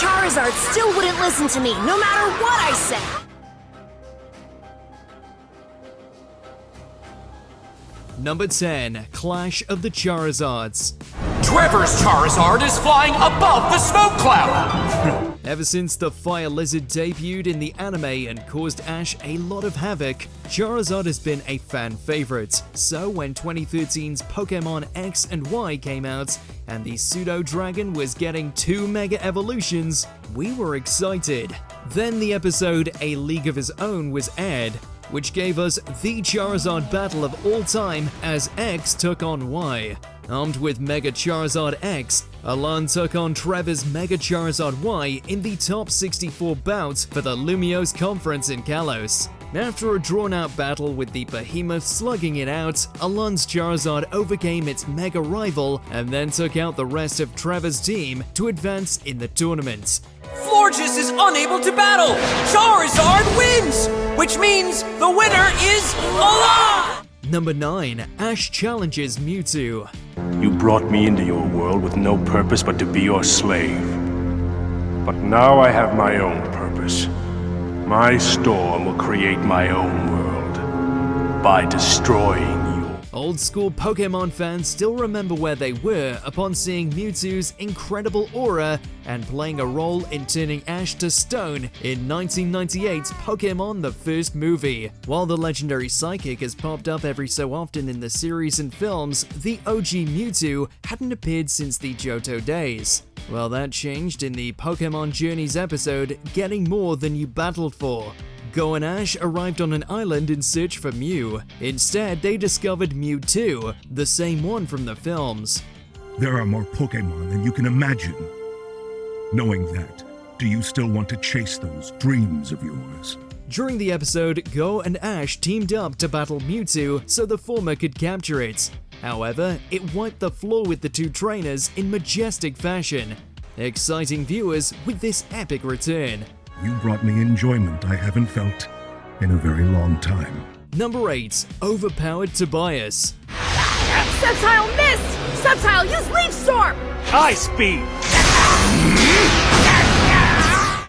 Charizard still wouldn't listen to me, no matter what I said. Number 10. Clash of the Charizards. Trevor's Charizard is flying above the smoke cloud! Ever since the Fire Lizard debuted in the anime and caused Ash a lot of havoc, Charizard has been a fan favorite. So when 2013's Pokemon X and Y came out, and the Pseudo-Dragon was getting 2 Mega Evolutions, we were excited. Then the episode A League of His Own was aired, which gave us the Charizard battle of all time as X took on Y. Armed with Mega Charizard X, Alan took on Trevor's Mega Charizard Y in the top 64 bout for the Lumiose Conference in Kalos. After a drawn-out battle with the Behemoth slugging it out, Alan's Charizard overcame its Mega rival and then took out the rest of Trevor's team to advance in the tournament. Florges is unable to battle! Charizard wins! Which means the winner is Alola! Number 9. Ash challenges Mewtwo. You brought me into your world with no purpose but to be your slave. But now I have my own purpose. My storm will create my own world by destroying you. Old school Pokemon fans still remember where they were upon seeing Mewtwo's incredible aura and playing a role in turning Ash to stone in 1998's Pokemon the First Movie. While the legendary psychic has popped up every so often in the series and films, the OG Mewtwo hadn't appeared since the Johto days. Well, that changed in the Pokemon Journeys episode, Getting More Than You Battled For. Go and Ash arrived on an island in search for Mew. Instead, they discovered Mewtwo, the same one from the films. There are more Pokemon than you can imagine. Knowing that, do you still want to chase those dreams of yours? During the episode, Go and Ash teamed up to battle Mewtwo so the former could capture it. However, it wiped the floor with the two trainers in majestic fashion, exciting viewers with this epic return. You brought me enjoyment I haven't felt in a very long time. Number 8. Overpowered Tobias. Sceptile missed! Sceptile, use Leaf Storm! High speed!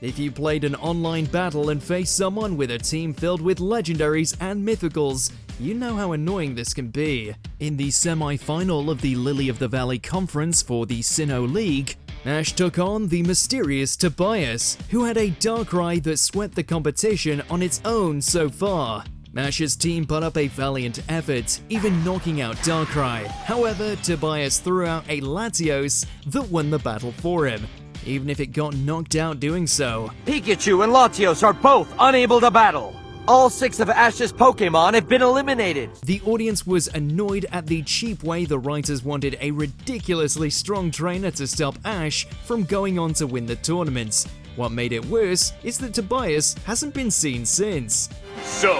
If you played an online battle and faced someone with a team filled with legendaries and mythicals, you know how annoying this can be. In the semi-final of the Lily of the Valley Conference for the Sinnoh League, Ash took on the mysterious Tobias, who had a Darkrai that swept the competition on its own so far. Ash's team put up a valiant effort, even knocking out Darkrai. However, Tobias threw out a Latios that won the battle for him, even if it got knocked out doing so. Pikachu and Latios are both unable to battle. All 6 of Ash's Pokemon have been eliminated. The audience was annoyed at the cheap way the writers wanted a ridiculously strong trainer to stop Ash from going on to win the tournaments. What made it worse is that Tobias hasn't been seen since. So,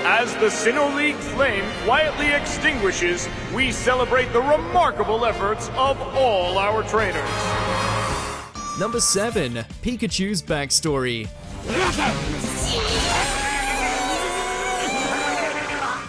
as the Sinnoh League flame quietly extinguishes, we celebrate the remarkable efforts of all our trainers. Number 7. Pikachu's backstory.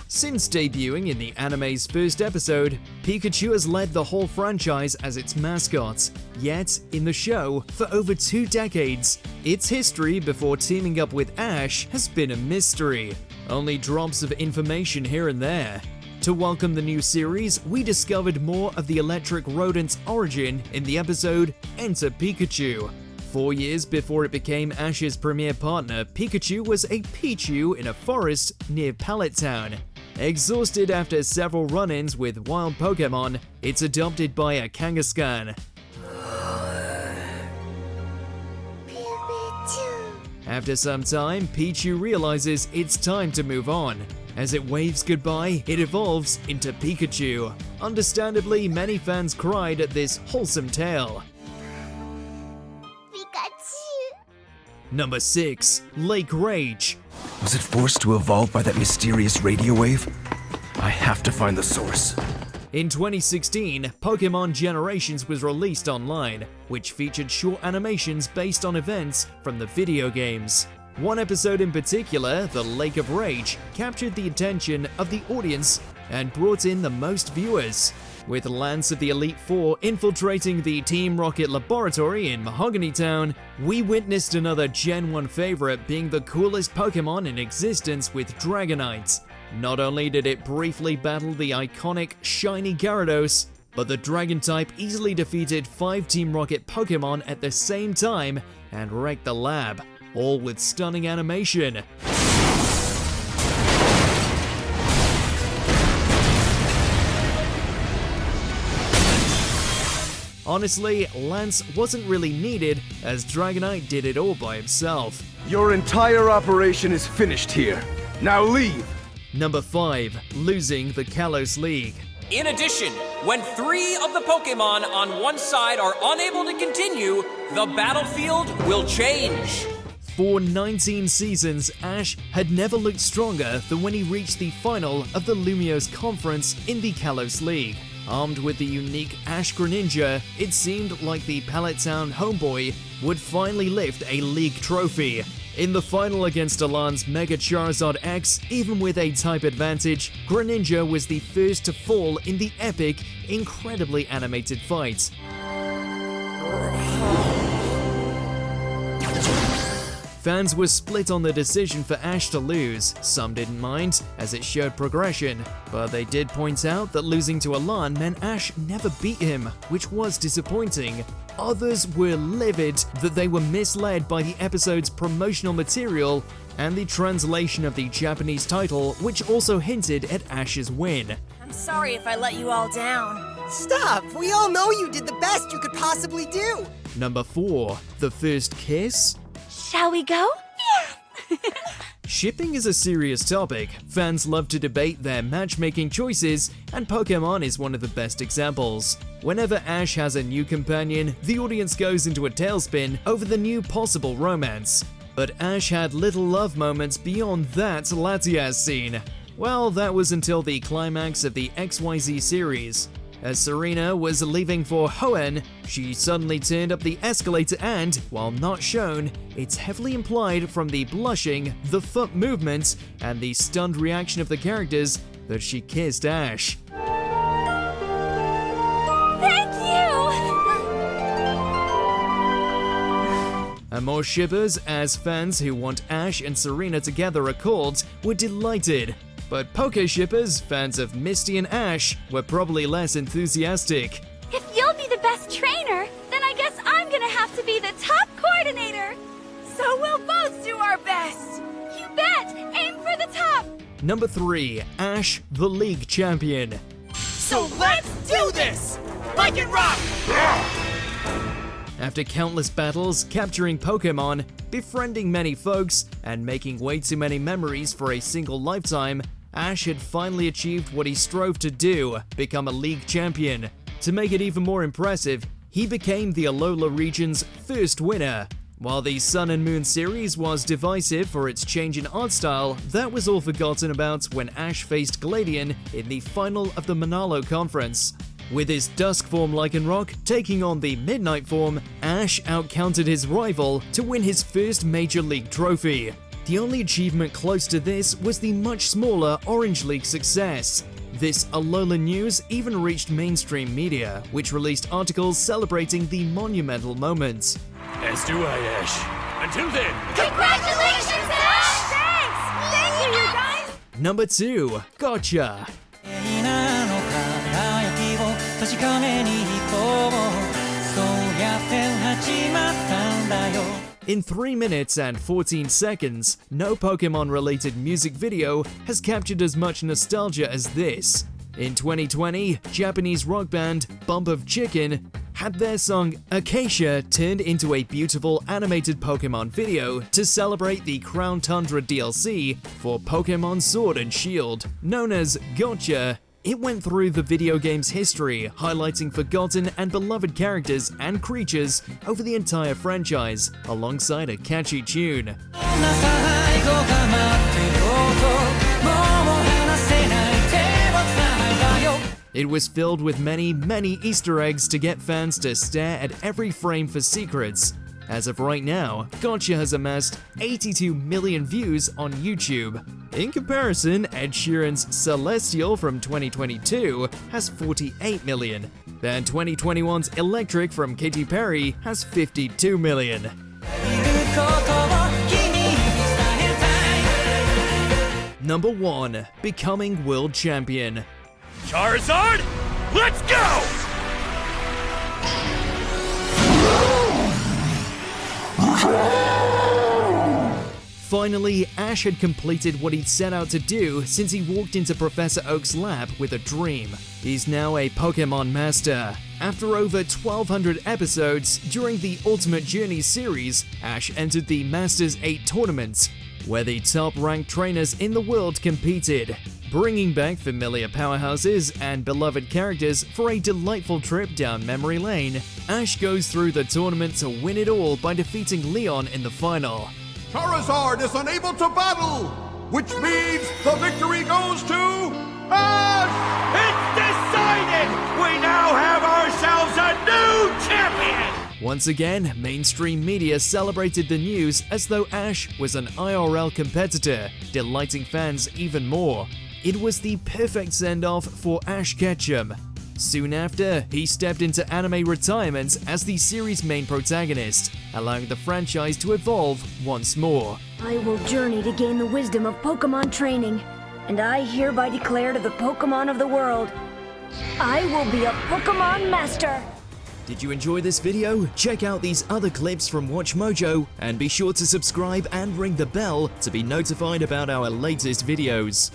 Since debuting in the anime's first episode, Pikachu has led the whole franchise as its mascot. Yet, in the show, for over 2 decades, its history before teaming up with Ash has been a mystery. Only drops of information here and there. To welcome the new series, we discovered more of the electric rodent's origin in the episode Enter Pikachu. 4 years before it became Ash's premier partner, Pikachu was a Pichu in a forest near Pallet Town. Exhausted after several run-ins with wild Pokemon, it's adopted by a Kangaskhan. After some time, Pichu realizes it's time to move on. As it waves goodbye, it evolves into Pikachu. Understandably, many fans cried at this wholesome tale. Number 6. Lake Rage. Was it forced to evolve by that mysterious radio wave? I have to find the source. In 2016, Pokemon Generations was released online, which featured short animations based on events from the video games. One episode in particular, the Lake of Rage, captured the attention of the audience and brought in the most viewers. With Lance of the Elite Four infiltrating the Team Rocket laboratory in Mahogany Town, we witnessed another Gen 1 favorite being the coolest Pokemon in existence with Dragonite. Not only did it briefly battle the iconic shiny Gyarados, but the Dragon type easily defeated 5 Team Rocket Pokemon at the same time and wrecked the lab, all with stunning animation. Honestly, Lance wasn't really needed, as Dragonite did it all by himself. Your entire operation is finished here. Now leave! Number 5. Losing the Kalos League. In addition, when 3 of the Pokemon on one side are unable to continue, the battlefield will change. For 19 seasons, Ash had never looked stronger than when he reached the final of the Lumiose Conference in the Kalos League. Armed with the unique Ash Greninja, it seemed like the Pallet Town homeboy would finally lift a league trophy. In the final against Alan's Mega Charizard X, even with a type advantage, Greninja was the first to fall in the epic, incredibly animated fight. Fans were split on the decision for Ash to lose. Some didn't mind, as it showed progression, but they did point out that losing to Alan meant Ash never beat him, which was disappointing. Others were livid that they were misled by the episode's promotional material and the translation of the Japanese title, which also hinted at Ash's win. I'm sorry if I let you all down. Stop! We all know you did the best you could possibly do! Number 4. The first kiss? Shall we go? Yeah! Shipping is a serious topic. Fans love to debate their matchmaking choices, and Pokemon is one of the best examples. Whenever Ash has a new companion, the audience goes into a tailspin over the new possible romance. But Ash had little love moments beyond that Latias scene. Well, that was until the climax of the XYZ series. As Serena was leaving for Hoenn, she suddenly turned up the escalator and, while not shown, it's heavily implied from the blushing, the foot movements, and the stunned reaction of the characters that she kissed Ash. Thank you! And more shippers, as fans who want Ash and Serena together are called, were delighted. But Poke shippers, fans of Misty and Ash, were probably less enthusiastic. If you'll be the best trainer, then I guess I'm gonna have to be the top coordinator. So we'll both do our best. You bet! Aim for the top! Number 3. Ash, the league champion. So let's do this! Like it rock! After countless battles, capturing Pokemon, befriending many folks, and making way too many memories for a single lifetime, Ash had finally achieved what he strove to do, become a league champion. To make it even more impressive, he became the Alola region's first winner. While the Sun and Moon series was divisive for its change in art style, that was all forgotten about when Ash faced Gladion in the final of the Manalo Conference. With his Dusk form Lycanroc taking on the Midnight form, Ash outcounted his rival to win his first Major League trophy. The only achievement close to this was the much smaller Orange League success. This Alola news even reached mainstream media, which released articles celebrating the monumental moment. As do I, Ash. Until then, Congratulations, Ash! Thanks! Thank you, you guys! Number 2. Gotcha. In 3 minutes and 14 seconds, no Pokemon-related music video has captured as much nostalgia as this. In 2020, Japanese rock band Bump of Chicken had their song Acacia turned into a beautiful animated Pokemon video to celebrate the Crown Tundra DLC for Pokemon Sword and Shield, known as Gotcha. It went through the video game's history, highlighting forgotten and beloved characters and creatures over the entire franchise, alongside a catchy tune. It was filled with many Easter eggs to get fans to stare at every frame for secrets. As of right now, Gotcha has amassed 82 million views on YouTube. In comparison, Ed Sheeran's Celestial from 2022 has 48 million, and 2021's Electric from Katy Perry has 52 million. Number 1. Becoming World Champion. Charizard, let's go! Finally, Ash had completed what he'd set out to do since he walked into Professor Oak's lab with a dream. He's now a Pokemon Master. After over 1,200 episodes during the Ultimate Journey series, Ash entered the Masters 8 tournament, where the top-ranked trainers in the world competed, bringing back familiar powerhouses and beloved characters for a delightful trip down memory lane. Ash goes through the tournament to win it all by defeating Leon in the final. Charizard is unable to battle, which means the victory goes to Ash! It's decided! We now have ourselves a new champion! Once again, mainstream media celebrated the news as though Ash was an IRL competitor, delighting fans even more. It was the perfect send-off for Ash Ketchum. Soon after, he stepped into anime retirement as the series' main protagonist, allowing the franchise to evolve once more. I will journey to gain the wisdom of Pokemon training, and I hereby declare to the Pokemon of the world, I will be a Pokemon Master! Did you enjoy this video? Check out these other clips from WatchMojo, and be sure to subscribe and ring the bell to be notified about our latest videos.